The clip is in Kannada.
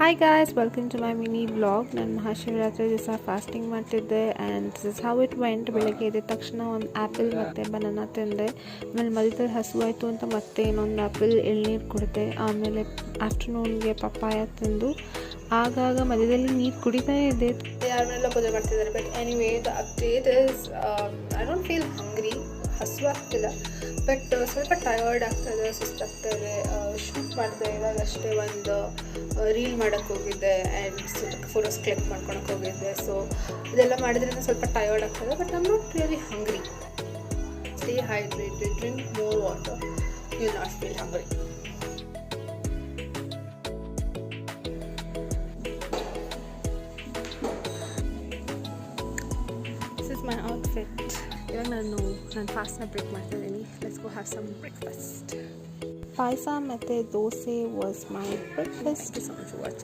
Hi guys, welcome to my mini blog. ನಾನು ಮಹಾಶಿವರಾತ್ರಿ ದಿವಸ ಫಾಸ್ಟಿಂಗ್ ಮಾಡ್ತಿದ್ದೆ and this is how it went. ಬೆಳಗ್ಗೆ ಎದ್ದ ತಕ್ಷಣ ಒಂದು ಆ್ಯಪಲ್ ಮತ್ತು ಬನಾನಾ ತಿಂದೆ. ಆಮೇಲೆ ಮಧ್ಯದಲ್ಲಿ ಹಸುವಾಯಿತು ಅಂತ ಮತ್ತೆ ಇನ್ನೊಂದು ಆ್ಯಪಲ್ ಎಳ್ನೀರು ಕುಡಿದೆ. ಆಮೇಲೆ ಆಫ್ಟರ್ನೂನ್ಗೆ ಪಪ್ಪಾಯ ತಿಂದು ಆಗಾಗ ಮಧ್ಯದಲ್ಲಿ ನೀರು ಕುಡಿತಾನೇ ಇದ್ದೆ. ಯಾರನ್ನೆಲ್ಲ ಪೂಜೆ ಮಾಡ್ತಿದ್ದಾರೆ. But anyway the update is I don't feel hungry, ಹಸು ಆಗ್ತಿಲ್ಲ, ಬಟ್ ಸ್ವಲ್ಪ ಟಯರ್ಡ್ ಆಗ್ತಾಯಿದೆ, ಸುಸ್ತಾಗ್ತಾಯಿದೆ. ಶೂಟ್ ಮಾಡಿದೆ ಇವಾಗಷ್ಟೇ, ಒಂದು ರೀಲ್ ಮಾಡೋಕ್ಕೆ ಹೋಗಿದ್ದೆ ಆ್ಯಂಡ್ ಸ್ವಲ್ಪ ಫೋಟೋಸ್ ಕ್ಲಿಕ್ ಮಾಡ್ಕೊಳಕ್ಕೆ ಹೋಗಿದ್ದೆ. ಸೊ ಇದೆಲ್ಲ ಮಾಡಿದ್ರಿಂದ ಸ್ವಲ್ಪ ಟಯರ್ಡ್ ಆಗ್ತದೆ, but I am not really hungry. Stay hydrated, drink more water, you will not feel hungry. This is my outfit. ಇವಾಗ ನಾನು ಫಾಸ್ಟ್ನ ಬ್ರೇಕ್ ಮಾಡ್ತಾಯಿದ್ದೀನಿ. Let's go have some breakfast. ಪಾಯಸ ಮತ್ತು dosa was my breakfast. So much watching.